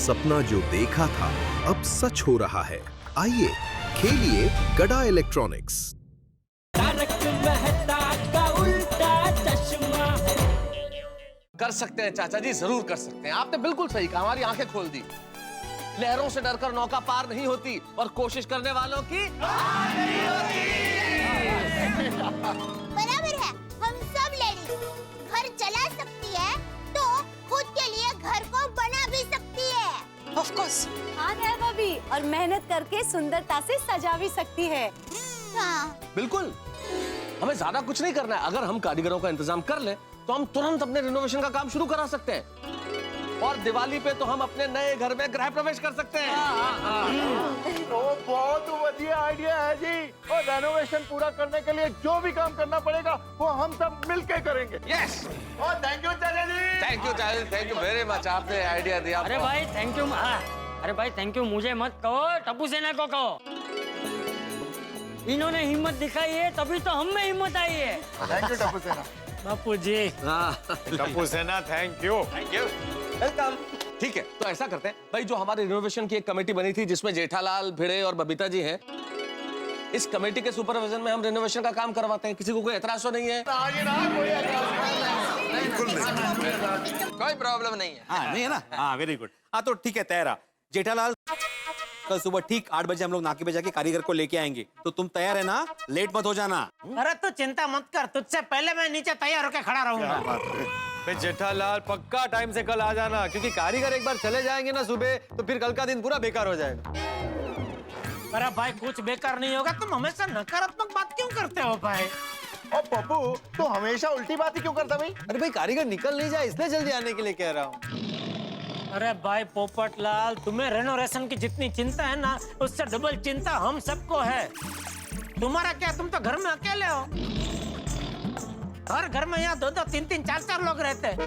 सपना जो देखा था अब सच हो रहा है। आइए खेलिए गड़ा इलेक्ट्रॉनिक्स। कर सकते हैं चाचा जी, जरूर कर सकते हैं। आपने बिल्कुल सही कहा, हमारी आंखें खोल दी। लहरों से डरकर नौका पार नहीं होती और कोशिश करने वालों की हार नहीं होती। बराबर है, हम सब लेडीज घर चला सकती है तो खुद के लिए घर को बना भी सकती है। Of course. हाँ है भाभी, और मेहनत करके सुंदरता से सजा भी सकती है। हाँ बिल्कुल, हमें ज्यादा कुछ नहीं करना है। अगर हम कारीगरों का इंतजाम कर लें तो हम तुरंत अपने रिनोवेशन का काम शुरू करा सकते हैं और दिवाली पे तो हम अपने नए घर में गृह प्रवेश कर सकते हैं। तो बहुत बढ़िया आइडिया है जी। और रेनोवेशन पूरा करने के लिए जो भी काम करना पड़ेगा वो हम सब मिलके करेंगे। यस, और थैंक यू चाचा जी। थैंक यू चाचा, थैंक यू वेरी मच, आपने आइडिया दिया। अरे भाई थैंक यू। अरे भाई थैंक यू मुझे मत कहो, टप्पू सेना को कहो। इन्होंने हिम्मत दिखाई है तभी तो हम में हिम्मत आई है। थैंक यू टप्पू सेना। बापू जी। टप्पू सेना थैंक यू। वेलकम। ठीक है, तो ऐसा करते हैं भाई, जो हमारी रिनोवेशन की एक कमेटी बनी थी जिसमें जेठालाल, भिड़े और बबीता जी हैं, इस कमेटी के सुपरविजन में हम रिनोवेशन का काम करवाते हैं। किसी को कोई एतराज तो नहीं है? कोई प्रॉब्लम नहीं है। हाँ नहीं है ना। हाँ वेरी गुड। हाँ तो ठीक है, तैयार। जेठालाल, कल सुबह ठीक 8 बजे हम लोग नाके पे जाके कारीगर को लेके आएंगे, तो तुम तैयार है ना? लेट मत हो जाना। अरे तू चिंता मत कर, तुझसे पहले मैं नीचे तैयार होकर खड़ा रहूंगा। जेठालाल पक्का टाइम से कल आ जाना, क्योंकि कारीगर एक बार चले जाएंगे ना सुबह तो फिर कल का दिन पूरा बेकार हो जाएगा। अरे भाई कुछ बेकार नहीं होगा, तुम हमेशा नकारात्मक बात क्यों करते हो भाई? और पप्पू तो हमेशा उल्टी बात ही क्यों करता भाई? अरे भाई कारीगर निकल नहीं जाए इसलिए जल्दी आने के लिए कह रहा हूँ। अरे भाई पोपटलाल, तुम्हें रेनोवेशन की जितनी चिंता है ना, उससे डबल चिंता हम सबको है। तुम्हारा क्या, तुम तो घर में अकेले हो। हर घर में यहाँ 2-2, 3-3, 4-4 लोग रहते हैं।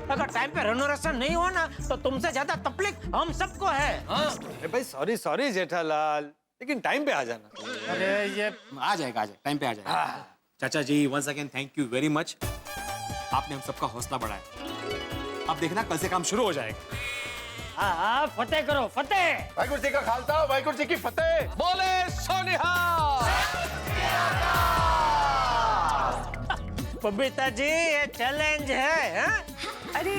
अगर टाइम पे रेनोवेशन नहीं हुआ ना तो तुमसे ज्यादा तकलीफ हम सबको है। अरे भाई सॉरी सॉरी जेठालाल, लेकिन टाइम पे आ जाना। अरे ये आ जाएगा, टाइम पे आ जाएगा। चाचा जी once again thank you very much. आपने हम सबका हौसला बढ़ाया। अब देखना कल से काम शुरू हो जाएगा। हाँ, फतेह करो, फतेह। वाहिगुरु जी का खालसा, वाहिगुरु जी की फतेह। बोले सोनिहाल। बबीता जी ये चैलेंज है, हा? अरे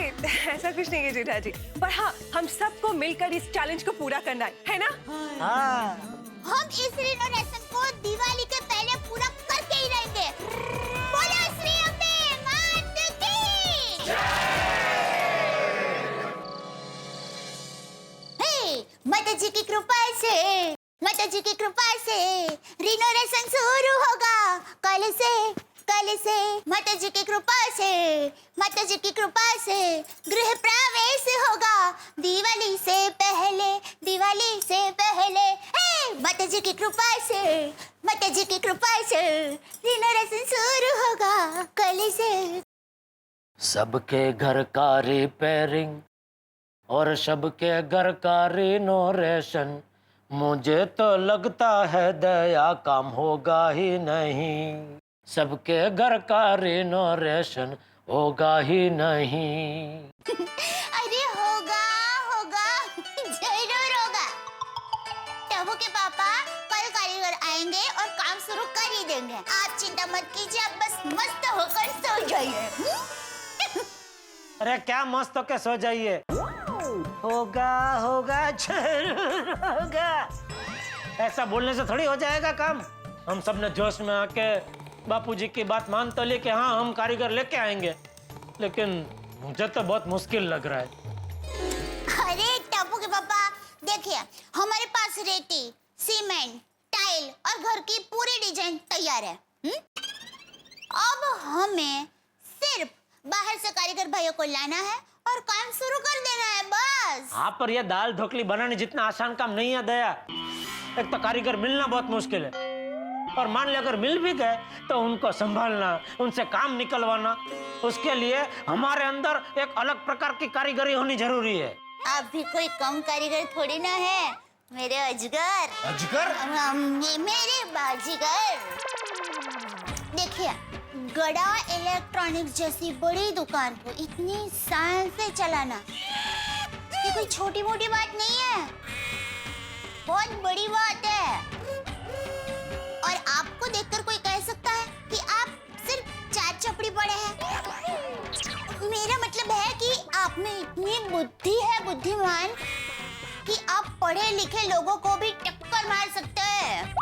ऐसा कुछ नहीं है जेठा जी, पर हाँ हम सबको मिलकर इस चैलेंज को पूरा करना है ना? हाँ। हम इस रिनोवेशन को दिवाली के पहले पूरा करके ही रहेंगे। बोलो श्री अम्बे मात की जय। माता जी की कृपा से, माता जी की कृपा से रिनोवेशन शुरू होगा कल से माता जी की कृपा से, माता जी की कृपा से गृह प्रवेश होगा दिवाली से पहले माता जी की कृपा से, माता जी की कृपा से रिनोवेशन शुरू होगा कल से। सबके घर का रिपेयरिंग और सबके घर का रिनोवेशन, मुझे तो लगता है दया काम होगा ही नहीं। सबके घर का रिनोवेशन होगा ही नहीं। अरे होगा जरूर होगा। टबू के पापा कल कारीगर आएंगे और काम शुरू कर ही देंगे। आप चिंता मत कीजिए, आप बस मस्त होकर सो जाइए। अरे क्या मस्त होके सो जाइए। होगा जरूर होगा, ऐसा बोलने से थोड़ी हो जाएगा काम। हम सब ने जोश में आके बापूजी की बात मान तो ली कि हाँ हम कारीगर लेके आएंगे, लेकिन मुझे तो बहुत मुश्किल लग रहा है। अरे टप्पू के पापा देखिए, हमारे पास रेती, सीमेंट, टाइल और घर की पूरी डिजाइन तैयार है। अब हमें सिर्फ बाहर से कारीगर भाइयों को लाना है और काम शुरू कर देना है बस। हाँ पर यह दाल ढोकली बनाने जितना आसान काम नहीं है दया। एक तो कारीगर मिलना बहुत मुश्किल है, और मान ले अगर मिल भी गए तो उनको संभालना, उनसे काम निकलवाना, उसके लिए हमारे अंदर एक अलग प्रकार की कारीगरी होनी जरूरी है। आप भी कोई कम कारीगर थोड़ी ना है मेरे अजगर। अजगर? मेरे बाजीगर। देखिए, गड़ा इलेक्ट्रॉनिक्स जैसी बड़ी दुकान को इतनी साल से चलाना, ये कोई छोटी मोटी बात नहीं है, बहुत बड़ी बात है। और आपको देखकर कोई कह सकता है कि आप सिर्फ 4 चपड़ी पड़े हैं। मेरा मतलब है कि आप में इतनी बुद्धि है, बुद्धिमान, कि आप पढ़े लिखे लोगों को भी टक्कर मार सकते हैं।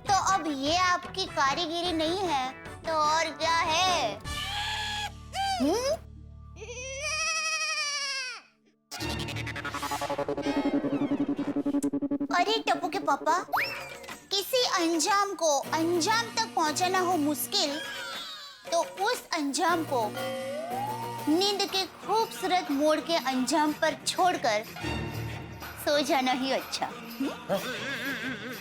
तो अब ये आपकी कारीगिरी नहीं है तो और क्या है? अरे टप्पू के पापा, किसी अंजाम को अंजाम तक पहुंचाना हो मुश्किल, तो उस अंजाम को नींद के खूबसूरत मोड़ के अंजाम पर छोड़कर सो जाना ही अच्छा।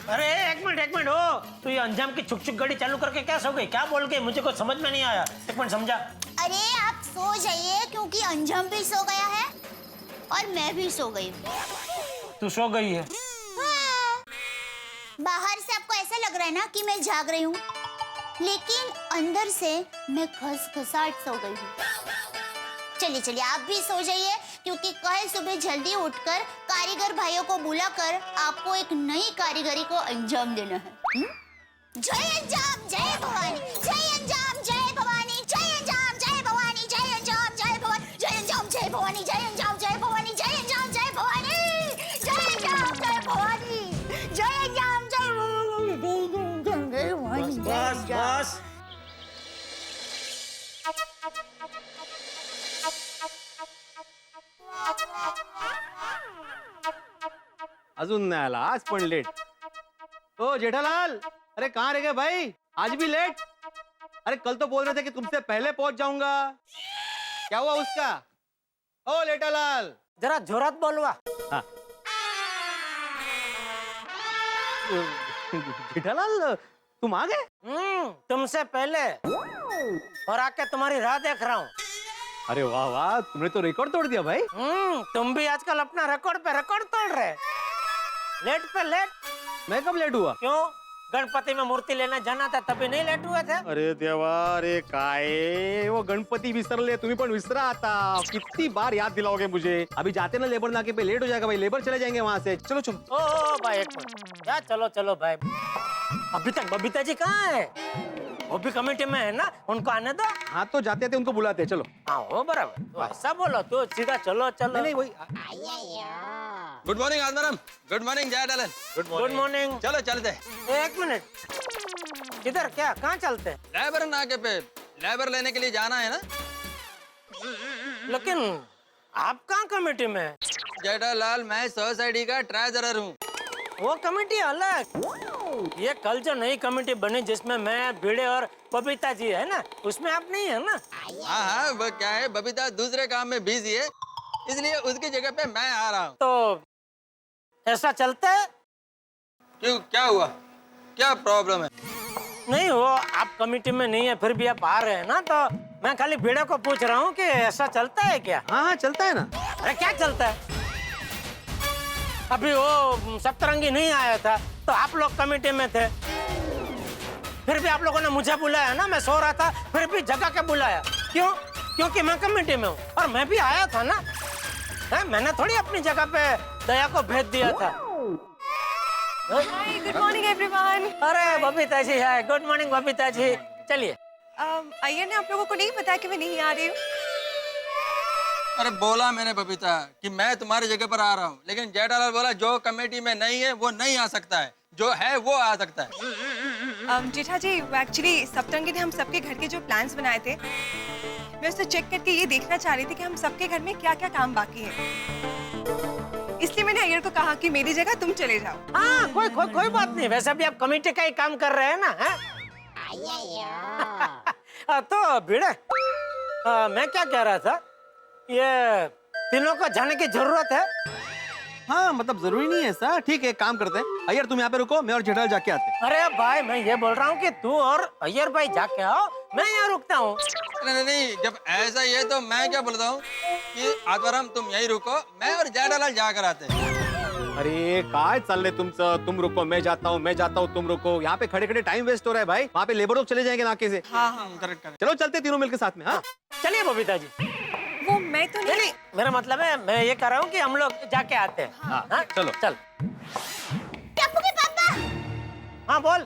अरे एक मिनट हो, तू ये अंजाम की छुक छुक गाड़ी चालू करके क्या सो गई? क्या बोल गई? मुझे कुछ समझ में नहीं आया। एक मिनट समझा। अरे आप सो जाइए, क्योंकि अंजाम भी सो गया है और मैं भी सो गई हूँ। तू सो गई है? हाँ। बाहर से आपको ऐसा लग रहा है ना कि मैं जाग रही हूँ, लेकिन अंदर से मैं खसखसाहट सो गई हूँ। चलिए चलिए आप भी सो जाइए, क्योंकि कल सुबह जल्दी उठकर कारीगर भाइयों को बुलाकर आपको एक नई कारीगरी को अंजाम देना है। जय अंजाम जय भवानी, जय अंजाम जय भवानी, जय अंजाम जय भवानी, जय अंजाम जय भवानी, जय अंजाम जय भवानी, जय अंजाम जय भवानी, जय अंजाम जय भवानी, जय अंजाम जय भवानी, जय अंजाम जय भवानी। बस अजून नहीं आला, आज पण लेट। ओ जेठालाल, अरे कहाँ रह गए भाई? आज भी लेट? अरे कल तो बोल रहे थे कि तुमसे पहले पहुंच जाऊंगा, क्या हुआ उसका? ओ जेठालाल, जरा जोरात बोलवा। हाँ। जेठालाल तुम आ गए? तुमसे पहले, और आके तुम्हारी राह देख रहा हूँ। अरे वाह वाह, तुमने तो रिकॉर्ड तोड़ दिया भाई। तुम भी आजकल अपना रिकॉर्ड पे रिकॉर्ड तोड़ रहे। लेट पे लेट। मैं कब लेट हुआ? क्यों? गणपति में मूर्ति लेने जाना था, तभी नहीं लेट हुए थे? अरे देवा, अरे काय, वो गणपति विसरले, तुम्ही पण विसरा आता। कितनी बार याद दिलाओगे मुझे? अभी जाते ना लेबर नाके पे, लेट हो जाएगा भाई, लेबर चले जाएंगे वहाँ से। चलो चलो। ओ भाई एक मिनट, क्या चलो चलो भाई, अभी तक बबीता जी कहाँ है? वो भी कमेटी में है ना, उनको आने दो। हाँ तो जाते थे, उनको बुलाते, चलो। हाँ हो बराबर, तो ऐसा बोलो तो सीधा चलो चलो। नहीं वही। गुड मॉर्निंग आदमरम, गुड मॉर्निंग जय डालन। Good morning. चलो चलते। एक मिनट, किधर? क्या कहाँ चलते? लेबर नाके पे लेबर लेने के लिए जाना है ना। लेकिन आप कहाँ कमेटी में? जेठालाल, मैं सोसाइटी का ट्रेजरर हूँ। वो कमेटी अलग, ये कल जो नई कमेटी बनी जिसमें मैं, भिड़े और बबीता जी है ना, उसमें आप नहीं है ना? हाँ हाँ, वो क्या है, बबीता दूसरे काम में बिजी है, इसलिए उसकी जगह पे मैं आ रहा हूँ। तो ऐसा चलता है? क्यों, क्या हुआ? क्या प्रॉब्लम है? नहीं, वो आप कमेटी में नहीं है फिर भी आप आ रहे हैं ना, तो मैं खाली भिड़े को पूछ रहा हूँ कि ऐसा चलता है क्या? हाँ हाँ चलता है ना। अरे क्या चलता है? अभी वो सप्तरंगी नहीं आया था तो आप लोग कमेटी में थे, फिर भी आप लोगों ने मुझे बुलाया ना, मैं सो रहा था फिर भी जगह के बुलाया। क्यों? क्योंकि मैं कमेटी में हूँ और मैं भी आया था ना। है? मैंने थोड़ी अपनी जगह पे दया को भेज दिया था। हाय, गुड मॉर्निंग एवरीवन। अरे बबीता जी है, गुड मॉर्निंग बबीता जी। चलिए। अय्यर ने आप लोगों को नहीं बताया कि मैं नहीं आ रही हूँ? अरे बोला मैंने बबीता कि मैं तुम्हारी जगह पर आ रहा हूँ, लेकिन जेठालाल बोला जो कमेटी में नहीं है वो नहीं आ सकता है, जो है वो आ सकता है। जेठा जी, एक्चुअली सप्तरंगी ने हम सबके घर के जो प्लान्स बनाए थे, मैं उससे चेक करके ये देखना चाह रही थी कि हम सबके घर में क्या क्या काम बाकी है, इसलिए मैंने अय्यर को कहा कि मेरी जगह तुम चले जाओ। हाँ, कोई बात नहीं, वैसे भी आप कमेटी का ही काम कर रहे हैं ना। तो भिड़े, मैं क्या कह रहा था, ये तीनों को जाने की जरूरत है? हाँ मतलब जरूरी नहीं है सर, ठीक है काम करते हैं। अय्यर तुम यहाँ पे रुको, मैं और जेठालाल जाके आते हैं। अरे भाई मैं ये बोल रहा हूँ कि तू और अय्यर भाई जाके आओ, मैं यहाँ रुकता हूँ। नहीं, जब ऐसा ही है तो मैं क्या बोलता हूँ कि आत्माराम तुम यहीं रुको, मैं और जेठालाल जाकर आते हैं। अरे काय चल तुमचं, तुम रुको मैं जाता हूँ तुम रुको, यहाँ पे खड़े खड़े टाइम वेस्ट हो रहा है भाई, वहाँ पे लेबर लोग चले जाएंगे नाके से। हाँ हाँ करेक्ट। चलो चलते तीनों मिलकर साथ में। हाँ चलिए बबीता जी। वो मैं तो नहीं, मेरा मतलब है मैं ये कह रहा हूँ कि हम लोग जाके आते हैं। हाँ, चलो। चल। टप्पू के पापा, हाँ बोल।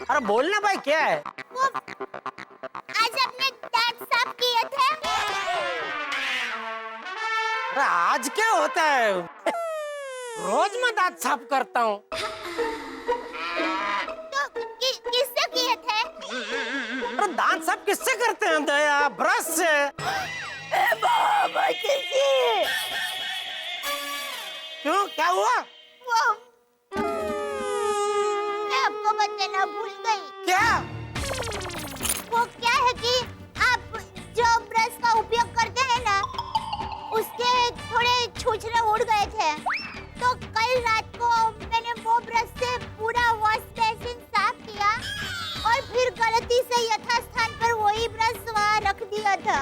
अरे बोलना भाई, क्या है? वो आज अपने दांत साफ किए थे? अरे आज क्या होता है? रोज मैं दांत साफ करता हूँ। तो किससे किए थे? अरे दांत साफ किससे करते हैं दया? ब्रश से। बाबा किसी क्यों, क्या हुआ? वो मैं आपको बताना भूल गई। क्या? वो क्या है कि आप जो ब्रश का उपयोग करते हैं ना, उसके थोड़े छूछने उड़ गए थे। तो कल रात को मैंने वो ब्रश से पूरा वॉश बेसिन साफ किया और फिर गलती से यथास्थान पर वही ब्रश वहाँ रख दिया था।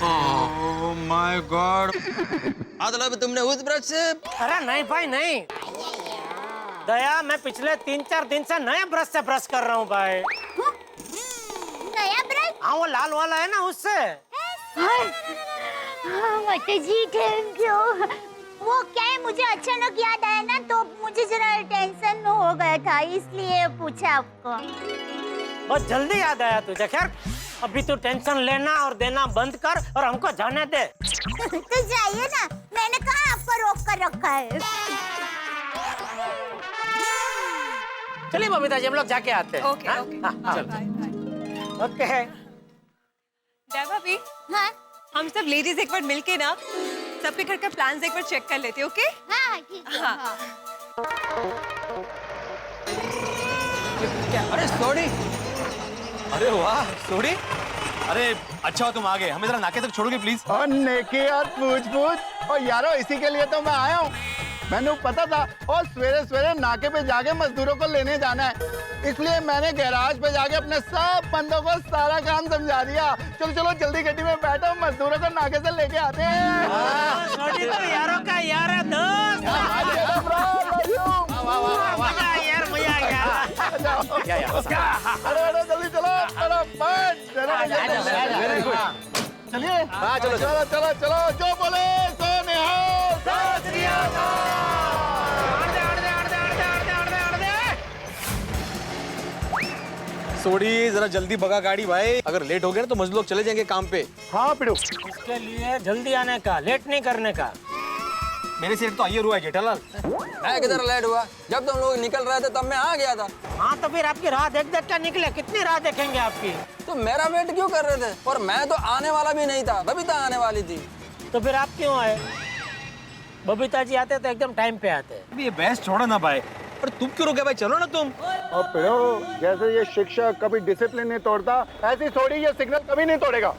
Oh my God. मतलब तुमने उस ब्रश से? अरे नहीं भाई नहीं, दया मैं पिछले 3-4 दिन से नए ब्रश से ब्रश कर रहा हूँ भाई। नया ब्रश? हाँ वो लाल वाला है ना, उससे। माता जी थैंक यू। वो क्या है, मुझे अचानक याद आया ना, तो मुझे जरा टेंशन हो गया था, इसलिए पूछा आपको। बहुत जल्दी याद आया तुझे। खैर अभी तू टेंशन लेना और देना बंद कर और हमको जाने दे। तो जाइए ना, मैंने कहा आपको रोक कर रखा है। चलिए बबीता जी हम लोग जाके आते हैं। ओके हाँ? ओके, हाँ, चलो। Bye bye. ओके। देवा भी, हाँ हम सब लेडीज एक बार मिलके ना सबके घर का प्लान्स एक बार चेक कर लेते, ओके? हाँ ठीक है। हाँ। हाँ। अरे सोडी, अरे वाह सोडी, अरे अच्छा हो तुम आ गए। हमें जरा नाके तक छोड़ोगे प्लीज? और नेकी और पूछ और यारो इसी के लिए तो मैं आया हूँ। मैंने पता था और सवेरे सवेरे नाके पे जाके मजदूरों को लेने जाना है, इसलिए मैंने गैराज पे जाके अपने सब बंदों को सारा काम समझा दिया। चलो चलो जल्दी गड्डी में बैठो, मजदूरों को नाके से लेके आते हैं। सोडी तो यारों का यार है दोस्त। मजा आया यार, मजा आ गया। अरे जल्दी चलो, फटाफट। वेरी गुड, चलिए। हाँ चलो चलो चलो चलो, जो बोले सो निहाल। सत श्री अकाल। सोडी जरा जल्दी भगा गाड़ी भाई, अगर लेट हो गए ना तो मजदूर लोग चले जाएंगे काम पे। हाँ पिड़ू, इसके लिए जल्दी आने का, लेट नहीं करने का। मेरे से तो आइए हुआ है जेठालाल। मैं किधर लेट हुआ? जब तुम लोग निकल रहे थे तब मैं आ गया था। हाँ तो फिर आपकी राह देख देख कर निकले, कितनी राह देखेंगे आपकी? तो मेरा वेट क्यों कर रहे थे? और मैं तो आने वाला भी नहीं था, बबीता आने वाली थी। तो फिर आप क्यों आए? बबीता जी आते तो एकदम टाइम पे आते। अभी ये बहस छोड़ो ना भाई, पर तुम क्यों रुके भाई? चलो ना तुम। और पिड़ू, जैसे ये शिक्षक कभी डिसिप्लिन नहीं तोड़ता, ऐसी थोड़ी ये सिग्नल कभी नहीं तोड़ेगा।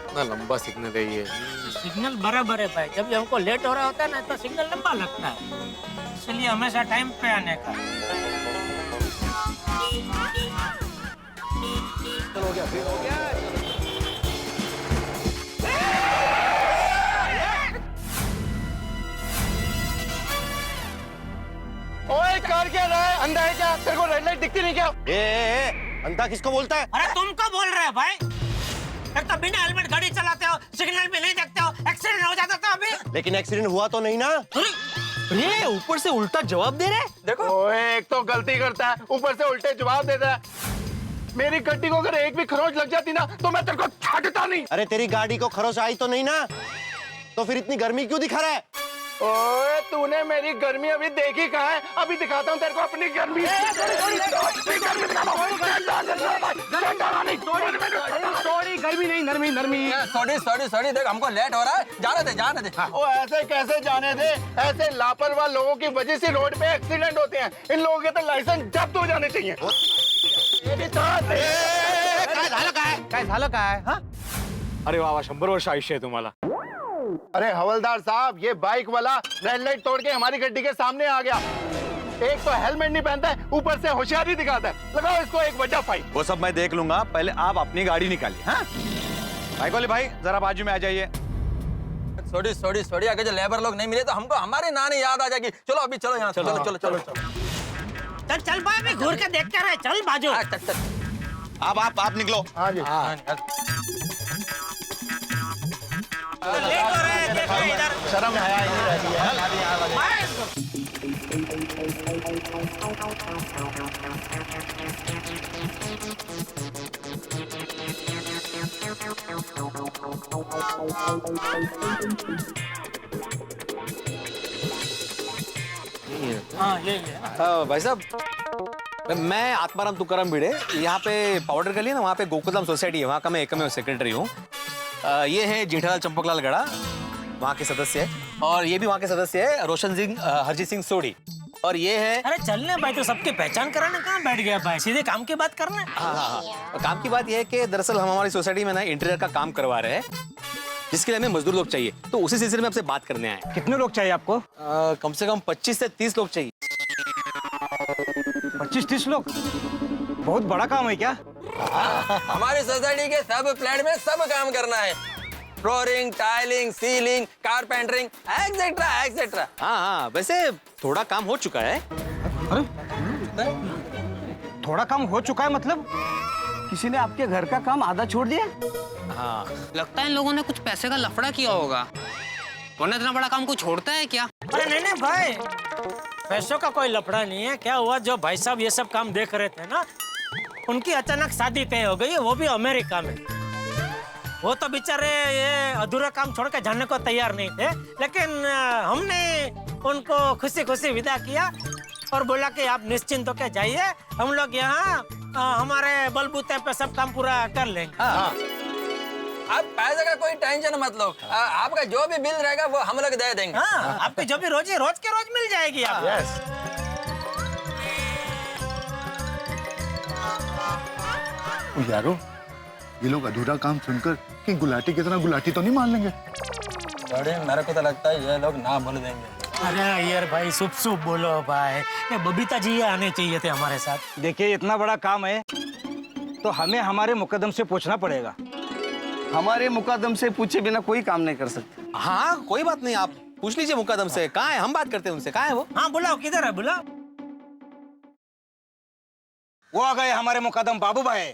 इतना लंबा सिग्नल है ये। सिग्नल बराबर है भाई, जब भी हमको लेट हो रहा होता है ना तो सिग्नल लंबा लगता है, इसलिए हमेशा टाइम पे आने का। चलो हो गया, फिर हो गया। ओए कर क्या रहा है? अंधा है क्या? तेरे को रेड लाइट दिखती नहीं क्या? अंधा किसको बोलता है? अरे तुमको बोल रहे हैं भाई, एक तो बिना हेलमेट गाड़ी चलाते हो, सिग्नल भी नहीं देखते हो, एक्सीडेंट हो जाता था अभी। लेकिन एक्सीडेंट हुआ तो नहीं ना। अरे ऊपर से उल्टा जवाब दे रहे। देखो ओए एक तो गलती करता है, ऊपर से उल्टे जवाब देता है। मेरी गड्डी को अगर एक भी खरोंच लग जाती ना तो मैं तेरे को छाटता नहीं। अरे तेरी गाड़ी को खरोच आई तो नहीं ना, तो फिर इतनी गर्मी क्यों दिखा रहा है? ओए तूने मेरी गर्मी अभी देखी कहाँ है? अभी दिखाता हूँ तेरे को अपनी गर्मी। सॉरी, गर्मी नहीं, नरमी नरमी। सॉरी सॉरी सॉरी, देख हमको लेट हो रहा है, जाने दे जाने दे। ओ ऐसे कैसे जाने दे? ऐसे लापरवाह लोगों की वजह से रोड पे एक्सीडेंट होते हैं। इन लोगों के तो लाइसेंस जब्त हो जाने चाहिए। काय झालं काय? हाँ? अरे वाह वाह, 100 वर्ष आयुष्य है तुम्हाला। अरे हवलदार साहब, ये बाइक वाला रेड लाइट तोड़ के हमारी गड्डी के सामने आ गया। एक तो हेलमेट नहीं पहनता है, ऊपर से होशियारी दिखाता है। लगाओ इसको एक वजह फाइन। वो सब मैं देख लूंगा, पहले आप अपनी गाड़ी निकालिए। हाँ बाइक वाले भाई जरा बाजू में आ जाइए। सॉरी अगर जो लेबर लोग नहीं मिले तो हमको हमारी नानी याद आ जाएगी। चलो अभी चलो यहाँ से, चलो। चल चल भाई, मैं घूर के देख कर है, चल बाजू। अब आप निकलो। हाँ जी। देखो रे, देखो इधर। शर्म है ही नहीं रहती है। हाँ ये भाई साहब, मैं आत्माराम तुकाराम भिड़े, यहाँ पे पाउडर गली है ना, वहाँ पे गोकुलधाम सोसाइटी है, वहाँ का मैं एकमेव सेक्रेटरी हूँ। ये है जेठालाल चंपकलाल गड़ा, वहाँ के सदस्य है, और ये भी वहाँ के सदस्य है रोशन सिंह हरजीत सिंह सोढ़ी, और ये है। अरे चलने भाई, तो सबके पहचान कराने कहाँ बैठ गया भाई, सीधे काम की बात करना। हाँ। काम की बात यह है कि दरअसल हम हमारी सोसाइटी में ना इंटीरियर का काम करवा रहे हैं, जिसके लिए हमें मजदूर लोग चाहिए, तो उसी सिलसिले में आपसे बात करने आए। कितने लोग चाहिए आपको? कम से कम 25 से 30 लोग चाहिए। 25-30 लोग? बहुत बड़ा काम है क्या? हमारी सोसाइटी के सब फ्लैट में सब काम करना है, flooring, tiling, ceiling, carpentering, etcetera. हाँ, वैसे थोड़ा काम हो चुका है। अरे थोड़ा काम हो चुका है मतलब किसी ने आपके घर का काम आधा छोड़ दिया? हाँ, लगता है इन लोगों ने कुछ पैसे का लफड़ा किया होगा, वरना इतना बड़ा काम कोई छोड़ता है क्या? अरे नहीं भाई, पैसों का कोई लफड़ा नहीं है। क्या हुआ, जो भाई साहब ये सब काम देख रहे थे ना, उनकी अचानक शादी तय हो गई है, वो भी अमेरिका में। वो तो बेचारे ये अधूरा काम छोड़ के जाने को तैयार नहीं थे, लेकिन हमने उनको खुशी खुशी विदा किया और बोला कि आप निश्चिंत होकर जाइए, हम लोग यहाँ हमारे बलबूते पे सब काम पूरा कर लेंगे। आप पैसे का कोई टेंशन मत लो, आपका जो भी बिल रहेगा वो हम लोग दे देंगे। हाँ, आपकी जो भी रोजी रोज के रोज मिल जाएगी आप। यारो, ये लोग अधूरा काम सुनकर कि गुलाटी की तरह गुलाटी तो नहीं मान लेंगे? बड़े मेरे को तो लगता है ये लोग ना बोल देंगे। अरे यार भाई, शुभ बोलो भाई, ये बबीता जी आने चाहिए थे हमारे साथ। देखिए इतना बड़ा काम है तो हमें हमारे मुकद्दम से पूछना पड़ेगा। हमारे मुकद्दम से पूछे बिना कोई काम नहीं कर सकते। हाँ, कोई बात नहीं, आप पूछ लीजिए मुकद्दम से, कहाँ है, हम बात करते हैं उनसे, कहाँ है वो? हाँ बुलाओ, किधर है, बुलाओ। वो आ गए हमारे मुकद्दम बाबू भाई।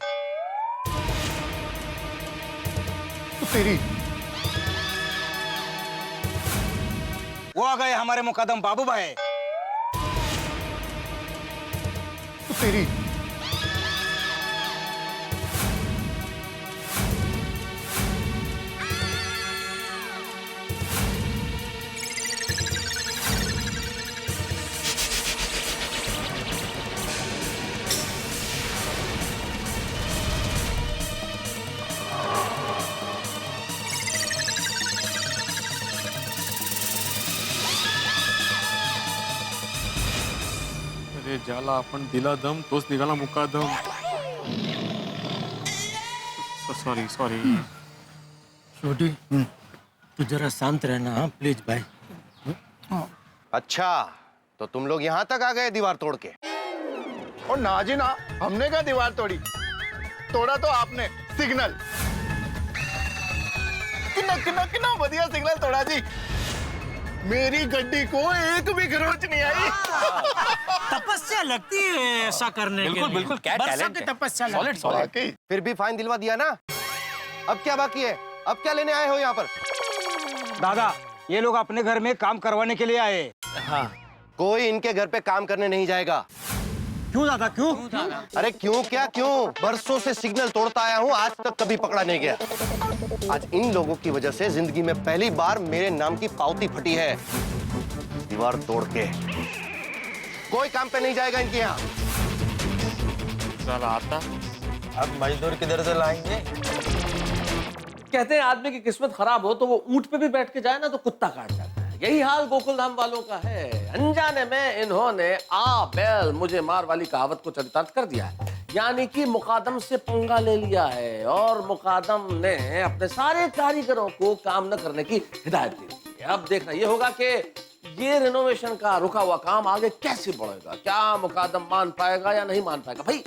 तेरी वो आ गए हमारे मुकद्दम बाबू भाई। तेरी अरे ज्याला आपण दिला दम तोच निघाला मुकादम। सॉरी छोटी, तू जरा शांत रहना, हाँ प्लीज भाई। अच्छा, तो तुम लोग यहाँ तक आ गए दीवार तोड़ के? और ना जी ना, हमने क्या दीवार तोड़ी, तोड़ा तो आपने सिग्नल। कितना बढ़िया सिग्नल तोड़ा जी, मेरी गड्डी को एक भी खरोच नहीं आई। तपस्या लगती है ऐसा करने के लिए। बिल्कुल, क्या टैलेंट है। तपस्या सॉलिड। फिर भी फाइन दिलवा दिया ना, अब क्या बाकी है? अब क्या लेने आए हो यहाँ पर? दादा, ये लोग अपने घर में काम करवाने के लिए आए। हाँ, कोई इनके घर पे काम करने नहीं जाएगा। क्यों दादा, क्यों? अरे क्यों क्या क्यों, बरसों से सिग्नल तोड़ता आया हूँ, आज तक कभी पकड़ा नहीं गया। आज इन लोगों की वजह से जिंदगी में पहली बार मेरे नाम की पावती फटी है, दीवार तोड़ के। कोई काम पे नहीं जाएगा इनके यहाँ। ज्याला आता अब मजदूर किधर से लाएंगे? कहते हैं आदमी की किस्मत खराब हो तो वो ऊंट पे भी बैठ के जाए ना तो कुत्ता काट जाता है। यही हाल गोकुलधाम वालों का है। अनजाने में इन्होंने आ बैल मुझे मार वाली कहावत को चरितार्थ कर दिया है, यानी कि मुकादम से पंगा ले लिया है और मुकादम ने अपने सारे कारीगरों को काम न करने की हिदायत दी है। अब देखना ये होगा कि ये रिनोवेशन का रुका हुआ काम आगे कैसे बढ़ेगा, क्या मुकादम मान पाएगा या नहीं मान पाएगा। भाई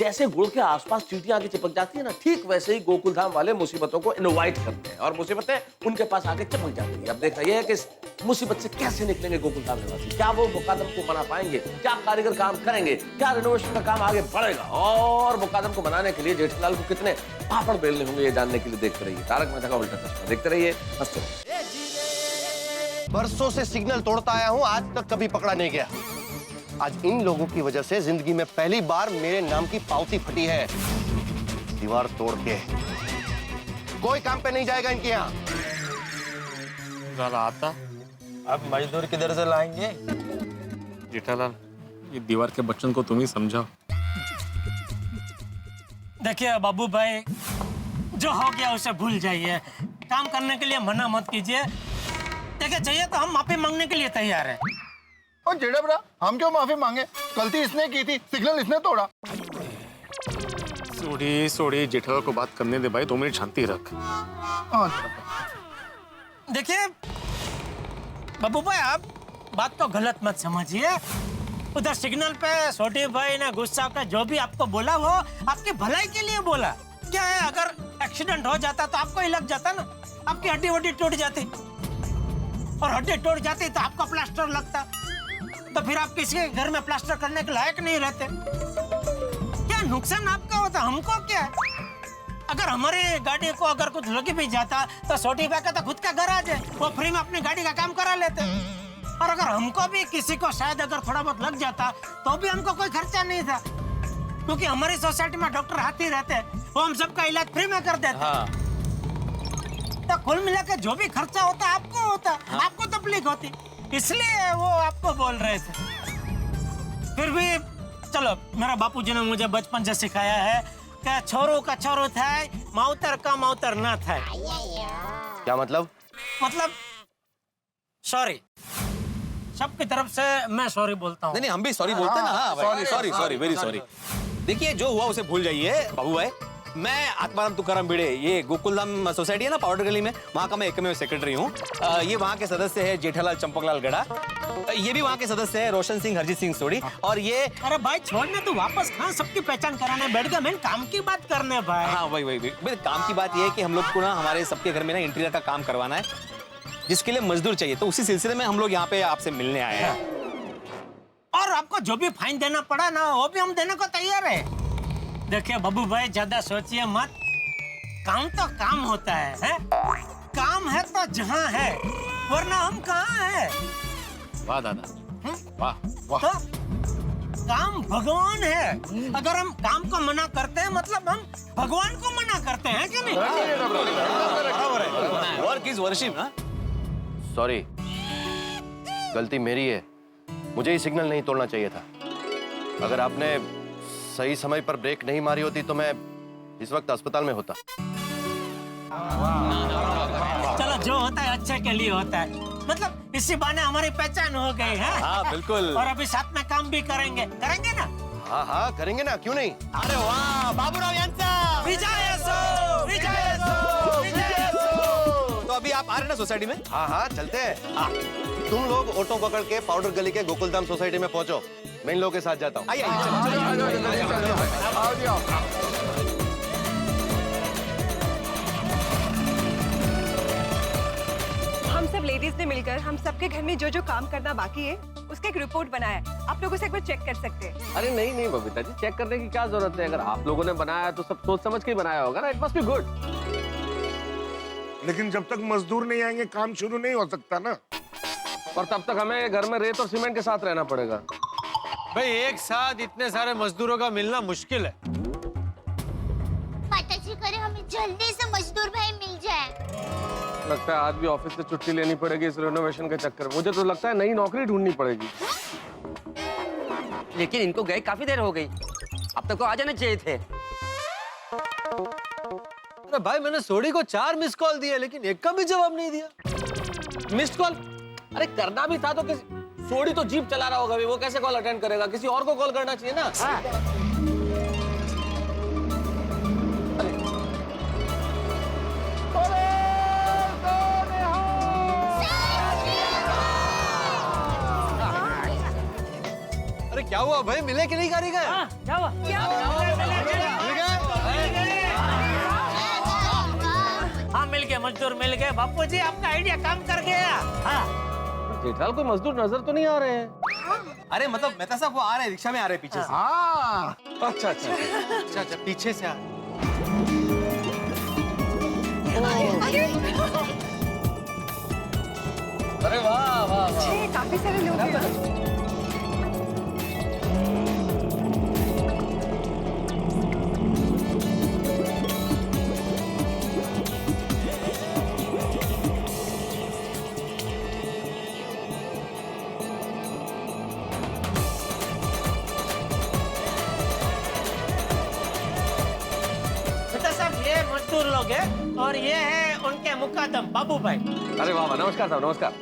जैसे गुड़ के आसपास चींटियां आके चिपक जाती है ना, ठीक वैसे ही गोकुल धाम वाले मुसीबतों को इनवाइट करते हैं और मुसीबतें उनके पास आके चिपक जाती है। अब देखना यह है कि इस मुसीबत से कैसे निकलेंगे गोकुल धाम निवासी। क्या वो मुकादम को मना पाएंगे? क्या कारीगर काम करेंगे? क्या रिनोवेशन का काम आगे बढ़ेगा? और मुकादम को बनाने के लिए जेठालाल को कितने पापड़ बेलने होंगे, ये जानने के लिए देखते रहिए तारक मेहता का उल्टा चश्मा। देखते रहिए, हंसते रहिए। बरसों से सिग्नल तोड़ता आया हूं, आज तक कभी पकड़ा नहीं गया। आज इन लोगों की वजह से जिंदगी में पहली बार मेरे नाम की पावती फटी है। दीवार तोड़ के कोई काम पे नहीं जाएगा इनके यहाँ। आता अब मजदूर किधर से लाएंगे? जेठालाल, ये दीवार के बच्चों को तुम ही समझाओ। देखिए बाबू भाई, जो हो गया उसे भूल जाइए। काम करने के लिए मना मत कीजिए। देखिए चाहिए तो हम माफी मांगने के लिए तैयार हैं। और जेड़ा बड़ा, हम क्यों माफी मांगे? गलती इसने की थी, सिग्नल इसने तोड़ा। सोड़ी जेठालाल को बात करने दे भाई, 2 मिनट शांति रख। देखिए बाबू भाई, आप बात को गलत मत समझिए। उधर सिग्नल पे छोटे भाई ने गुस्सा कर जो भी आपको बोला वो आपकी भलाई के लिए बोला। क्या है, अगर एक्सीडेंट हो जाता तो आपको ही लग जाता ना, आपकी हड्डी वड्डी टूट जाती, और हड्डी टूट जाती तो आपका प्लास्टर लगता, तो फिर आप किसी के घर में प्लास्टर करने के लायक नहीं रहते। क्या नुकसान आपका होता, हमको क्या? अगर हमारी गाड़ी को अगर कुछ लग भी जाता तो छोटी भाई का तो खुद का गैराज है, वो फ्री में अपनी गाड़ी का काम करा लेते। और अगर हमको भी किसी को शायद अगर थोड़ा बहुत लग जाता तो भी हमको कोई खर्चा नहीं था, क्योंकि हमारी सोसाइटी में डॉक्टर हाथ ही रहते, वो हम सबका इलाज फ्री में कर देते। हाँ। तो कुल मिलाकर जो भी खर्चा होता आपको होता। हाँ। आपको तकलीफ होती, इसलिए वो आपको बोल रहे थे। फिर भी चलो, मेरा बापूजी ने मुझे बचपन से सिखाया है कि छोरो का छोरो था, माउतर का माउतर ना था। क्या मतलब? मतलब सॉरी, सबकी तरफ से मैं सॉरी बोलता हूँ। नहीं, हम भी सॉरी बोलते हैं ना। हाँ, सॉरी, वेरी सॉरी। देखिए, जो हुआ उसे भूल जाइए बाबू भाई। मैं आत्माराम तुकाराम भिड़े, ये गोकुलधाम सोसाइटी है ना पाउडर गली में, वहाँ का मैं एकमेव सेक्रेटरी हूँ। ये वहाँ के सदस्य है जेठालाल चंपकलाल गड़ा। ये भी वहाँ के सदस्य है रोशन सिंह, हरजीत सिंह सोड़ी। और ये अरे भाई छोड़ने तो वापस कहाँ सबकी पहचान कराने बैठ गया। मैं काम की बात करने भाई। हाँ वही काम की बात ये है कि हम लोग को ना हमारे सबके घर में ना इंटीरियर का काम करवाना है, जिसके लिए मजदूर चाहिए। तो उसी सिलसिले में हम लोग यहाँ पे आपसे मिलने आए हैं। और आपको जो भी फाइन देना पड़ा ना, वो भी हम देने को तैयार है। देखिए बाबू भाई, ज्यादा सोचिए मत। काम तो काम होता है? काम है तो जहाँ है, वरना हम कहाँ हैं? वाह दादा, वाह वाह। तो काम भगवान है। अगर हम काम को मना करते हैं मतलब हम भगवान को मना करते हैं कि नहीं? वर्क इज वर्शिप ना। सॉरी, गलती मेरी है। मुझे ही सिग्नल नहीं तोड़ना चाहिए था। अगर आपने सही समय पर ब्रेक नहीं मारी होती तो मैं इस वक्त अस्पताल में होता। चलो, जो होता है अच्छे के लिए होता है। मतलब इसी बहाने हमारी पहचान हो गई है। हाँ बिल्कुल। और अभी साथ में काम भी करेंगे ना? हाँ करेंगे ना, क्यों नहीं? अरे वाह, बाबूराव यांचा विजय सो, विजय सो, विजय सो। तो अभी आप आ रहे ना सोसाइटी में? हाँ चलते हैं। हाँ। तुम लोग ऑटो पकड़ के पाउडर गली के गोकुलधाम सोसाइटी में पहुंचो, मैं इन लोगों के साथ जाता हूँ। आइए। हम सब लेडीज ने मिलकर हम सबके घर में जो जो काम करना बाकी है उसका एक रिपोर्ट बनाया है। आप लोग उसे एक बार चेक कर सकते हैं। अरे नहीं बबीता जी, चेक करने की क्या जरूरत है? अगर आप लोगों ने बनाया तो सब सोच समझ के ही बनाया होगा ना। It must be good. लेकिन जब तक मजदूर नहीं आएंगे काम शुरू नहीं हो सकता ना। और तब तक हमें घर में रेत और सीमेंट के साथ रहना पड़ेगा। भाई एक साथ इतने सारे मजदूरों का मिलना मुश्किल है। माताजी करे हमें जल्दी से मजदूर भाई मिल जाए। लगता है आज भी ऑफिस से छुट्टी लेनी पड़ेगी इस रिनोवेशन के चक्कर में। मुझे तो लगता है नई नौकरी ढूंढनी पड़ेगी। लेकिन इनको गए काफी देर हो गई, अब तक तो आ जाने चाहिए थे। अरे भाई, मैंने सोडी को 4 मिस कॉल दिए लेकिन एक का भी जवाब नहीं दिया। Missed call? अरे करना भी था तो किसी सोडी तो जीप चला रहा होगा, वो कैसे कॉल अटेंड करेगा? किसी और को कॉल करना चाहिए ना। अरे क्या हुआ भाई, मिले कि नहीं कारीगर? क्या हुआ? हाँ मिल गए, मजदूर मिल गए। बापू जी आपका आइडिया काम कर गया। हाँ जेठालाल कोई मजदूर नजर तो नहीं आ रहे हैं? अरे मतलब मेहता साहब वो आ रहे हैं, रिक्शा में आ रहे हैं पीछे से। हाँ अच्छा अच्छा अच्छा अच्छा, पीछे से आ अरे वाह वाह वाह। काफी सारे लोग हैं। ये मजदूर लोग हैं और ये है उनके मुकादम बाबू भाई। अरे वाह वाह, नमस्कार साहब, नमस्कार।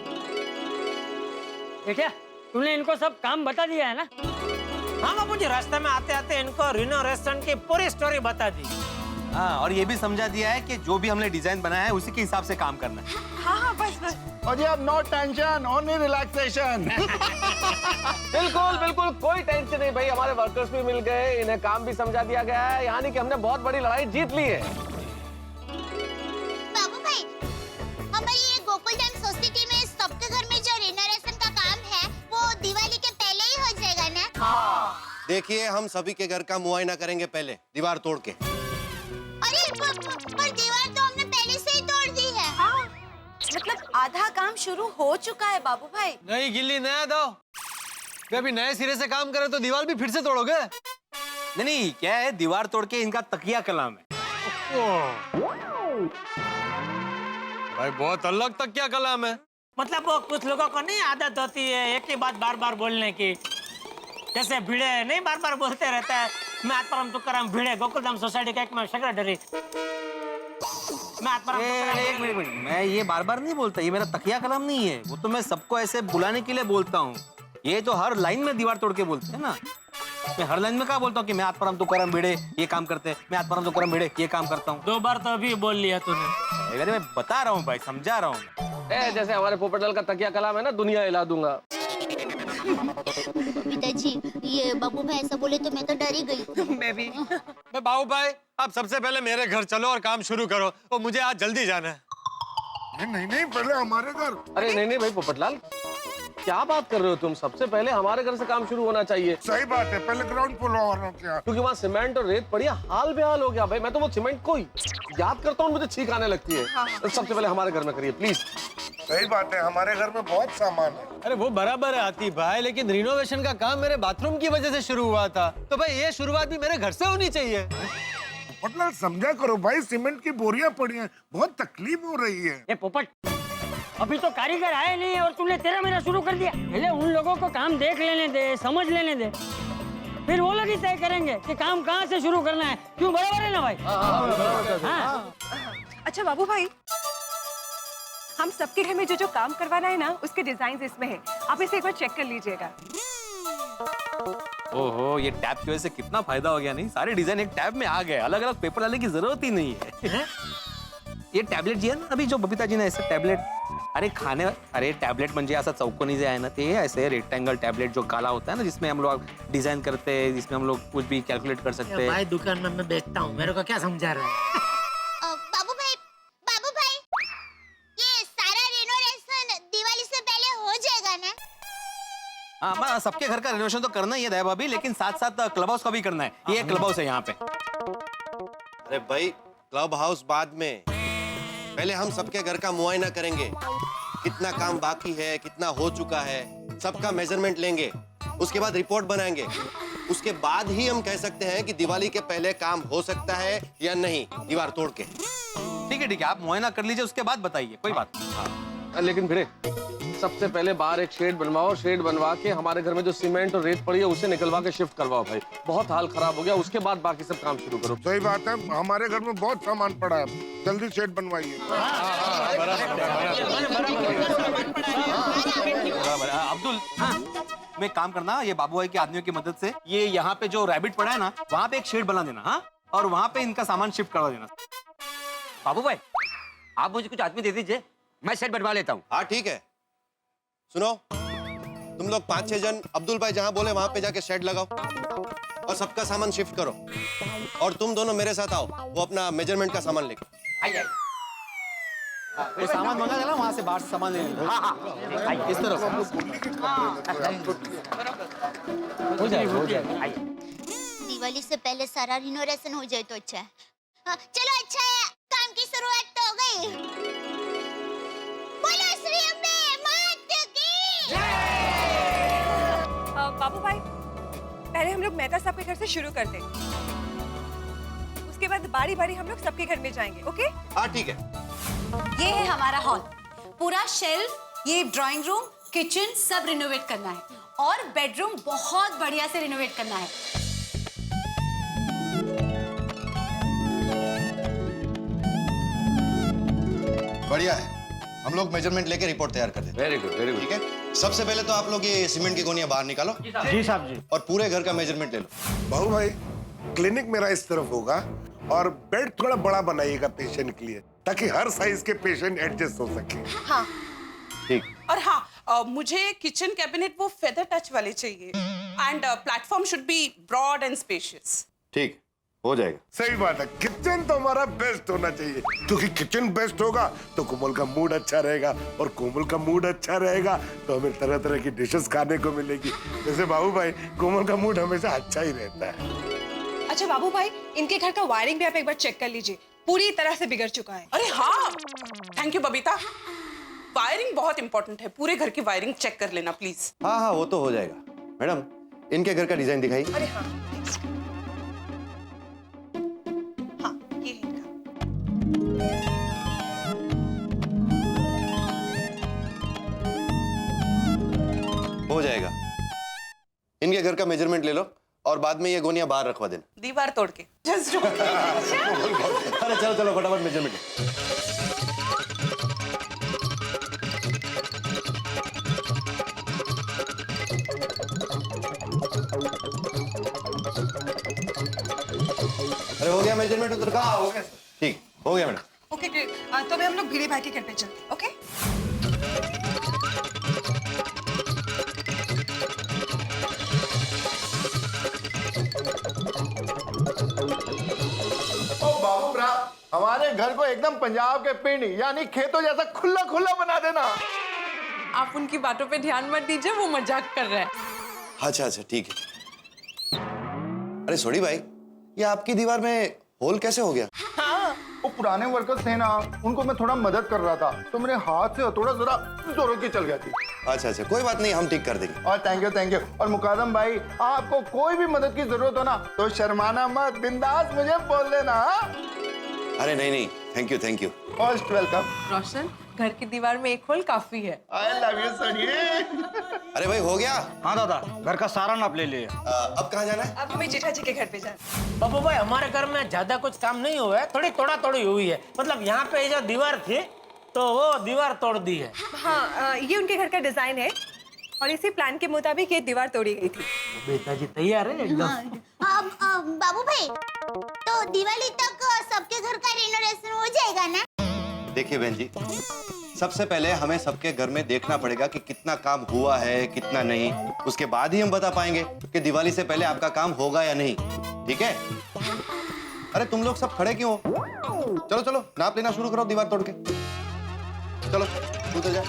देखिए तुमने इनको सब काम बता दिया है ना? हाँ बाबू जी, रास्ते में आते आते इनको रिनो रेस्टोरेंट की पूरी स्टोरी बता दी। हाँ, और ये भी समझा दिया है कि जो भी हमने डिजाइन बनाया है उसी के हिसाब से काम करना है। हाँ बस बस। और जी अब नो टेंशन, ओनली रिलैक्सेशन। बिल्कुल बिल्कुल कोई टेंशन नहीं भाई, हमारे वर्कर्स भी मिल गए, इन्हें काम भी समझा दिया गया है, यानी कि हमने बहुत बड़ी लड़ाई जीत ली है। बाबू भाई, हमारी ये गोकुलधाम सोसाइटी में सबके घर में जो रिनोवेशन का काम है वो दिवाली के पहले ही हो जाएगा ना? देखिए, हम सभी के घर का मुआयना करेंगे पहले, दीवार तोड़ के। अरे पर दीवार तो हमने पहले से ही तोड़ दी है। मतलब आधा काम शुरू हो चुका है बाबू भाई। नहीं गिल्ली, नया दो। अभी नए सिरे से काम करे तो दीवार भी फिर से तोड़ोगे? नहीं नहीं, क्या है, दीवार तोड़ के इनका तकिया कलाम है। भाई बहुत अलग तकिया कलाम है। मतलब वो कुछ लोगों को नहीं आदत होती है एक ही बात बार बार बोलने की, जैसे भिड़े नहीं बार बार बोलते रहता है। मैं आत्माराम तुकाराम भिड़े, गोकुलधाम सोसाइटी का एक मैं सेक्रेटरी। मैं आत्माराम तुकाराम। एक मिनट, मैं ये बार बार नहीं बोलता, ये मेरा तकिया कलाम नहीं है, वो तो मैं सबको ऐसे बुलाने के लिए बोलता हूँ। ये तो हर लाइन में दीवार तोड़ के बोलते हैं ना। मैं हर लाइन में क्या बोलता हूँ कि मैं आत्माराम तुकाराम भिड़े ये काम करते हैं, मैं आत्माराम तुकाराम भिड़े ये काम करता हूँ। 2 बार तो अभी बोल लिया तूने। अरे मैं बता रहा हूँ भाई, समझा रहा हूँ। जैसे हमारे पोपटलाल का तकिया कलाम है ना, दुनिया हिला दूंगा। पिताजी, ये बाबू भाई ऐसा बोले तो मैं तो डर ही गई। मैं भी। बाबू भाई, आप सबसे पहले मेरे घर चलो और काम शुरू करो, और मुझे आज जल्दी जाना है। नहीं नहीं, पहले हमारे घर। अरे नहीं नहीं भाई पोपटलाल, क्या बात कर रहे हो तुम? सबसे पहले हमारे घर से काम शुरू होना चाहिए। सही बात है, पहले ग्राउंड फ्लोर वालों के यहाँ। क्योंकि वहाँ सीमेंट और रेत पड़ी है, हाल बेहाल हो गया भाई। मैं तो वो सीमेंट को याद करता हूँ, मुझे छींक आने लगती है। तो सबसे पहले हमारे घर में करिए प्लीज। सही बात है, हमारे घर में बहुत सामान है। अरे वो बराबर है आती भाई, लेकिन रिनोवेशन का काम मेरे बाथरूम की वजह से शुरू हुआ था, तो भाई ये शुरुआत भी मेरे घर से होनी चाहिए। मतलब समझा करो भाई, सीमेंट की बोरियां पड़ी हैं, बहुत तकलीफ हो रही है। ये पोपट, अभी तो कारीगर आए नहीं है और तूने तेरा मेरा शुरू कर दिया। पहले उन लोगों को काम देख लेने दे, समझ लेने दे, फिर वो लोग ही तय करेंगे कि काम कहाँ से शुरू करना है। क्यों, बराबर है ना भाई? हाँ। अच्छा बाबू भाई, हम सबके घर में जो जो काम करवाना है ना, उसके डिजाइन इसमें है, आप इसे एक बार चेक कर लीजिएगा। ओहो, ये टैब की वजह से कितना फायदा हो गया। नहीं, सारे डिजाइन एक टैब में आ गए, अलग अलग पेपर डालने की जरूरत ही नहीं है। ये टॅबलेट जी आहे ना, अभी जो बबीता जी ने ऐसे टॅबलेट, अरे खाने, अरे टॅबलेट म्हणजे ऐसा चौकोनी जे है ना, ते ऐसे रेक्टेंगल टॅबलेट जो काला होता है ना, जिसमें हम लोग डिजाइन करते हैं, जिसमें हम लोग कुछ भी कैलकुलेट कर सकते हैं। भाई दुकान में मैं बेचता हूँ, मेरे को क्या समझा रहा है? बाबू भाई, ये सारा रिनोवेशन दिवाली से पहले हो जाएगा ना? हाँ, सबके घर का रिनोवेशन तो करना ही है दया भाभी, लेकिन साथ साथ क्लब हाउस का भी करना है। ये क्लब हाउस है यहाँ पे। अरे भाई, क्लब हाउस बाद में, पहले हम सबके घर का मुआयना करेंगे, कितना काम बाकी है, कितना हो चुका है, सबका मेजरमेंट लेंगे, उसके बाद रिपोर्ट बनाएंगे, उसके बाद ही हम कह सकते हैं कि दिवाली के पहले काम हो सकता है या नहीं, दीवार तोड़ के। ठीक है, आप मुआयना कर लीजिए, उसके बाद बताइए, कोई बात नहीं। हाँ। लेकिन भिड़े, सबसे पहले बाहर एक शेड बनवाओ, शेड बनवा के हमारे घर में जो सीमेंट और रेत पड़ी है उसे निकलवा के शिफ्ट करवाओ भाई, बहुत हाल खराब हो गया। उसके बाद बाकी सब काम शुरू करो। सही बात है, हमारे घर में बहुत सामान पड़ा है, जल्दी शेड बनवाइए। अब्दुल, मैं काम करना, ये बाबू भाई के आदमियों की मदद से ये यहाँ पे जो रैबिट पड़ा है ना, वहाँ पे एक शेड बना देना। हाँ, और वहाँ पे इनका सामान शिफ्ट करवा देना। बाबू भाई, आप मुझे कुछ आदमी दे दीजिए, मैं शेड बनवा लेता हूँ। हाँ ठीक है। सुनो, तुम लोग 5-6 जन अब्दुल भाई जहां बोले वहां पे जाके शेड लगाओ और सबका सामान शिफ्ट करो। और तुम दोनों मेरे साथ आओ, वो अपना मेजरमेंट का सामान लेकर। वो सामान मंगा देना वहां से, बाहर से सामान ले लेना। हाँ, इस तरफ हो जाएगा। दिवाली से पहले सारा रिनोवेशन हो जाए तो अच्छा है। हाँ, चलो अच्छा है, काम की शुरुआत तो हो गई। बोलो श्री अम्बे मात की। बाबू भाई, पहले हम लोग मेहता साहब के घर से शुरू करते, उसके बाद बारी बारी हम लोग सबके घर में जाएंगे। ओके? हाँ ठीक है। ये है हमारा हॉल, पूरा शेल्फ, ये ड्राइंग रूम, किचन सब रिनोवेट करना है और बेडरूम बहुत बढ़िया से रिनोवेट करना है। बढ़िया है, हम लोग मेजरमेंट लेके रिपोर्ट तैयार कर देते हैं। Very good, very good. ठीक है, सबसे पहले तो आप लोग ये सीमेंट की गोनियां बाहर निकालो। जी साहब जी। और पूरे घर का मेजरमेंट ले लो। बाबू भाई, क्लिनिक मेरा इस तरफ होगा और बेड थोड़ा बड़ा बनाइएगा पेशेंट के लिए, ताकि हर साइज के पेशेंट एडजस्ट हो सके। हाँ ठीक। और हाँ, मुझे किचन कैबिनेट वो फेदर टच वाले चाहिए and platform should be broad and spacious. ठीक, हो जाएगा। सही बात है, किचन तो हमारा बेस्ट होना चाहिए, क्योंकि किचन बेस्ट होगा तो कोमल का मूड अच्छा रहेगा, और कोमल का मूड अच्छा रहेगा तो हमें तरह तरह की डिशेस खाने को मिलेगी। जैसे बाबू भाई, कोमल का मूड हमेशा अच्छा ही रहता है। अच्छा बाबू भाई, इनके घर का वायरिंग भी आप एक बार चेक कर लीजिए, पूरी तरह से बिगड़ चुका है। अरे हाँ, थैंक यू बबीता। वायरिंग बहुत इंपॉर्टेंट है, पूरे घर की वायरिंग चेक कर लेना प्लीज। हाँ हाँ, वो तो हो जाएगा। मैडम, इनके घर का डिजाइन दिखाइए। अरे हाँ, ये है इनका। हो जाएगा। इनके घर का मेजरमेंट ले लो और बाद में ये गोनियां बाहर रखवा देना। दीवार तोड़ के। Just joking। अरे चलो चलो फटाफट मेजरमेंट। अरे हो गया मेजरमेंट उधर का? हो गया। ठीक, हो गया मैडम। Okay great. तो अभी हम लोग भिड़े भाई के घर पे चलते हैं। ओके? ओ बाबू ब्रा, हमारे घर को एकदम पंजाब के पिंड यानी खेतों जैसा खुला खुला बना देना। आप उनकी बातों पे ध्यान मत दीजिए, वो मजाक कर रहे हैं। अच्छा अच्छा ठीक है। अरे सोडी भाई, ये आपकी दीवार में होल कैसे हो गया? हाँ, वो पुराने वर्कर्स थे ना, उनको मैं थोड़ा मदद कर रहा था तो मेरे हाथ से थोड़ा जरा जोरों की चल गया थी। अच्छा अच्छा, कोई बात नहीं, हम ठीक कर देंगे। और थैंक यू थैंक यू। और मुकादम भाई, आपको कोई भी मदद की जरूरत हो ना तो शर्माना मत, बिंदास मुझे बोल लेना। अरे नहीं नहीं, thank you thank you. Most welcome. Roshan, घर की दीवार में एक होल काफी है। I love you Soni. अरे भाई हो गया? हाँ दादा, घर का सारा नाप ले लिया। अब कहाँ जाना है? अब हमें जेठा जी के घर पे जाना। बाबू भाई, हमारे घर में ज्यादा कुछ काम नहीं हुआ है, थोड़ी तोड़ा तोड़ी हुई है। मतलब यहाँ पे जो दीवार थी तो वो दीवार तोड़ दी है। हाँ, ये उनके घर का डिजाइन है और इसी प्लान के मुताबिक ये दीवार तोड़ी गई थी। बेटा जी तैयार है एकदम। बाबू भाई, तो दिवाली तक सबके घर का रिनोवेशन हो जाएगा ना? देखिए बहन जी, सबसे पहले हमें सबके घर में देखना पड़ेगा कि कितना काम हुआ है कितना नहीं, उसके बाद ही हम बता पाएंगे कि दिवाली से पहले आपका काम होगा या नहीं। ठीक है? अरे तुम लोग सब खड़े क्यों हो? चलो चलो नाप लेना शुरू करो दीवार तोड़ के। चलो उतर जा।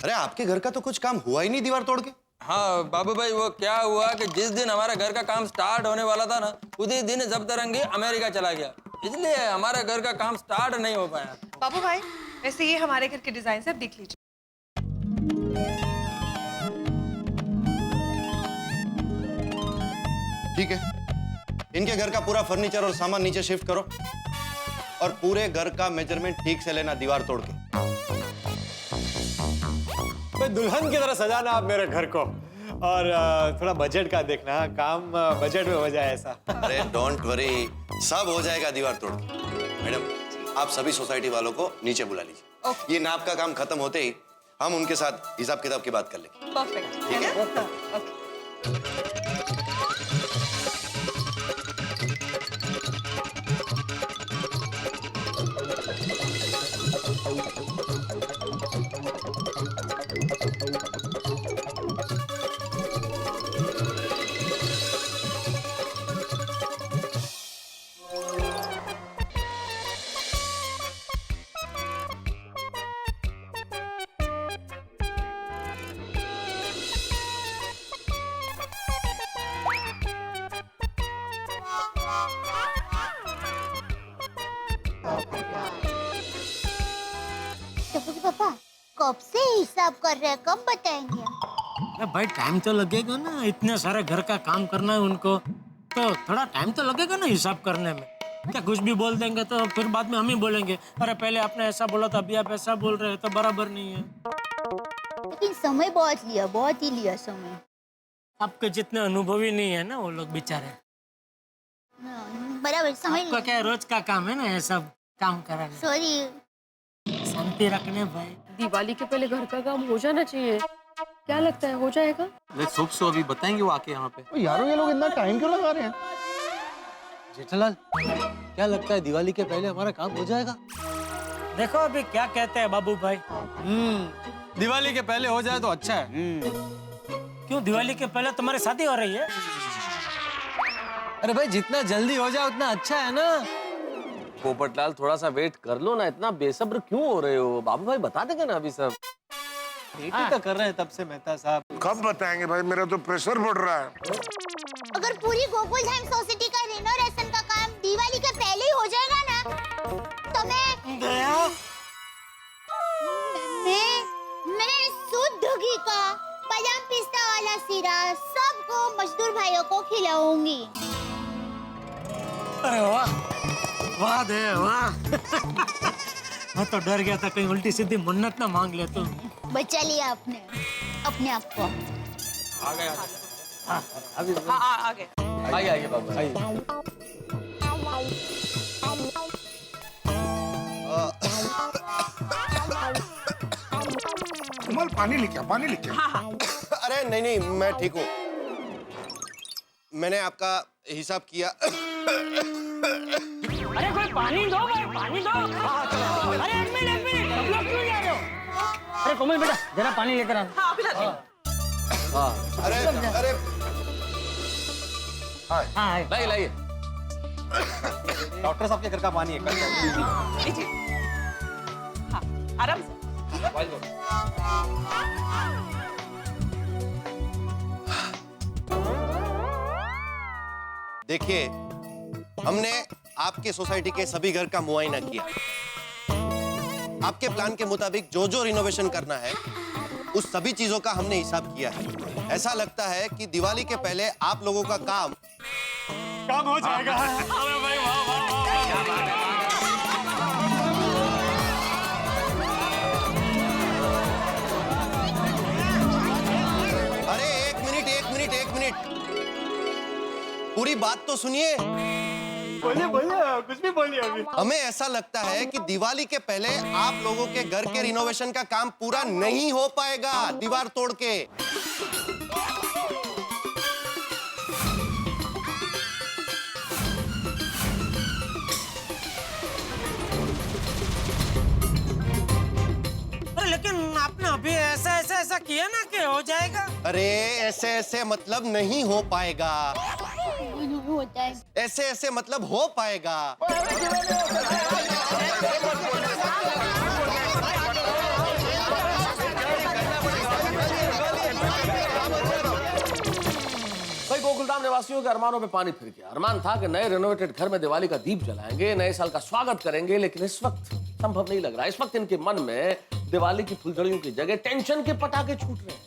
अरे आपके घर का तो कुछ काम हुआ ही नहीं दीवार तोड़ के। हाँ बाबू भाई, वो क्या हुआ कि जिस दिन हमारे घर का काम स्टार्ट होने वाला था ना, उसी दिन सप्तरंगी अमेरिका चला गया, इसलिए हमारे घर का काम स्टार्ट नहीं हो पाया। बाबू भाई, वैसे ये हमारे घर के डिजाइन से आप देख लीजिए। ठीक है, इनके घर का पूरा फर्नीचर और सामान नीचे शिफ्ट करो और पूरे घर का मेजरमेंट ठीक से लेना दीवार तोड़ के। दुल्हन की तरह सजाना आप मेरे घर को, और थोड़ा बजट का देखना, काम बजट में हो जाए ऐसा। अरे डोंट वरी, सब हो जाएगा दीवार तोड़ के। मैडम आप सभी सोसाइटी वालों को नीचे बुला लीजिए। ये नाप का काम खत्म होते ही हम उनके साथ हिसाब किताब की बात कर लेंगे। परफेक्ट। ठीक है? टप्पू के पापा कब से हिसाब कर रहे हैं, कब बताएंगे? अरे भाई टाइम तो लगेगा ना, इतने सारे घर का काम करना है उनको, तो थोड़ा टाइम तो लगेगा ना हिसाब करने में। क्या कुछ भी बोल देंगे तो फिर बाद में हम ही बोलेंगे अरे पहले आपने ऐसा बोला था, अभी आप ऐसा बोल रहे हैं, तो बराबर नहीं है। लेकिन समय बहुत लिया, बहुत ही लिया समय। आपके जितने अनुभवी नहीं है ना वो लोग बेचारे। बराबर समझ आपका क्या रोज का काम है ना ये सब काम कराना। सॉरी। शांति रखने भाई। दिवाली के पहले घर का काम हो जाना चाहिए। क्या लगता है हो जाएगा? Let's hope so. अभी बताएंगे वो आके यहाँ पे। यारो ये लोग इतना टाइम क्यों लगा रहे हैं? जेठालाल, क्या लगता है दिवाली के पहले हमारा काम हो जाएगा? देखो अभी क्या कहते हैं बाबू भाई। दिवाली के पहले हो जाए तो अच्छा है। क्यों दिवाली के पहले तुम्हारी शादी हो रही है? अरे भाई जितना जल्दी हो जाए उतना अच्छा है ना। पोपटलाल थोड़ा सा वेट कर लो ना, इतना बेसब्र क्यों हो रहे हो? बाबू भाई बता देंगे ना अभी सब। वेट ही तो कर रहे हैं तब से मेहता साहब। कब बताएंगे भाई, मेरा तो प्रेशर बढ़ रहा है। अगर पूरी गोकुलधाम सोसाइटी का रिनोवेशन का काम दिवाली के पहले ही हो जाएगा ना, तो मैं शुद्ध घी का बादाम पिस्ता वाला सीरा सबको मजदूर भाइयों को खिलाऊंगी। अरे वाह वाह दे वाह। मैं तो डर गया था कहीं उल्टी सीधी मन्नत ना मांग ले तो। बचा लिया आपने अपने आप को। आ गए अभी आ गए। आइए बाबू आइए। कमल पानी लेके आ, पानी लेके आ। अरे नहीं मैं ठीक हूँ। मैंने आपका हिसाब किया। अरे कोई पानी दो भाई, पानी दो। अरे एक मिनट सब लोग क्यों जा रहे हो? अरे कोमल बेटा जरा पानी लेकर आ। हाँ अभी लाती हूँ। अरे हाँ लाइए। डॉक्टर साहब के घर का पानी है। लीजिए। हाँ आराम से। देखिए, हमने आपके सोसाइटी के सभी घर का मुआयना किया। आपके प्लान के मुताबिक जो जो रिनोवेशन करना है उस सभी चीजों का हमने हिसाब किया है। ऐसा लगता है कि दिवाली के पहले आप लोगों का काम हो जाएगा। अरे एक मिनट पूरी बात तो सुनिए। बोलिए कुछ भी बोलिए अभी। हमें ऐसा लगता है कि दिवाली के पहले आप लोगों के घर के रिनोवेशन का काम पूरा नहीं हो पाएगा दीवार तोड़ के। लेकिन आपने अभी ऐसा किया ना कि हो जाएगा। अरे ऐसे मतलब नहीं हो पाएगा। होता है। ऐसे मतलब हो पाएगा। भाई गोकुलधाम निवासियों के अरमानों पे पानी फिर गया। अरमान था कि नए रेनोवेटेड घर में दिवाली का दीप जलाएंगे, नए साल का स्वागत करेंगे, लेकिन इस वक्त संभव नहीं लग रहा। इस वक्त इनके मन में दिवाली की फुलझड़ियों की जगह टेंशन के पटाखे छूट रहे हैं।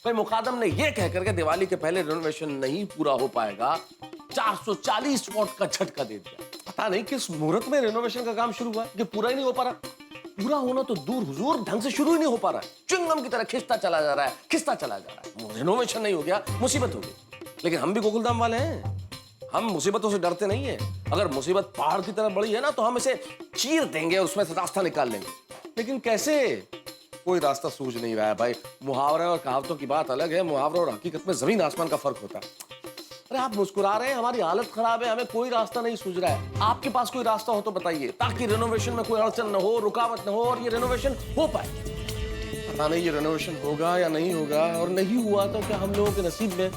भाई मुकादम ने यह कहकर के दिवाली के पहले रेनोवेशन नहीं पूरा हो पाएगा 440 वॉट का झटका दे दिया। पता नहीं किस मुहूर्त में रेनोवेशन का काम शुरू हुआ कि पूरा ही नहीं हो पा रहा। पूरा होना तो दूर हुजूर, ढंग से शुरू ही नहीं हो पा रहा है। च्युइंगम की तरह खिंचता चला जा रहा है। रेनोवेशन नहीं हो गया, मुसीबत हो गई। लेकिन हम भी गोकुलधाम वाले हैं, हम मुसीबतों से डरते नहीं है। अगर मुसीबत पहाड़ की तरह बड़ी है ना तो हम इसे चीर देंगे, उसमें से रास्ता निकाल लेंगे। लेकिन कैसे? कोई रास्ता सूझ नहीं रहा है भाई। मुहावरे और कहावतों की बात अलग है, मुहावरे और हकीकत में जमीन आसमान का फर्क होता है। अरे आप मुस्कुरा रहे हैं, हमारी हालत खराब है, हमें कोई रास्ता नहीं सूझ रहा है। आपके पास कोई रास्ता हो तो बताइए, ताकि रिनोवेशन में कोई अड़चन न हो, रुकावट न हो और ये रिनोवेशन हो पाए। पता नहीं ये रिनोवेशन होगा या नहीं होगा, और नहीं हुआ तो क्या हम लोगों के नसीब में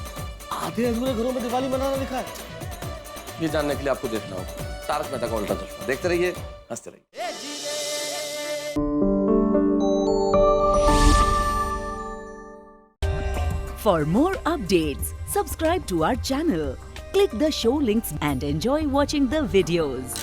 आधे अधूरे घरों में दिवाली मनाना लिखा है? ये जानने के लिए आपको देखना होगा तारक मेहता का उल्टा चश्मा। देखते रहिए, हंसते रहिए। For more updates, subscribe to our channel, click the show links and enjoy watching the videos.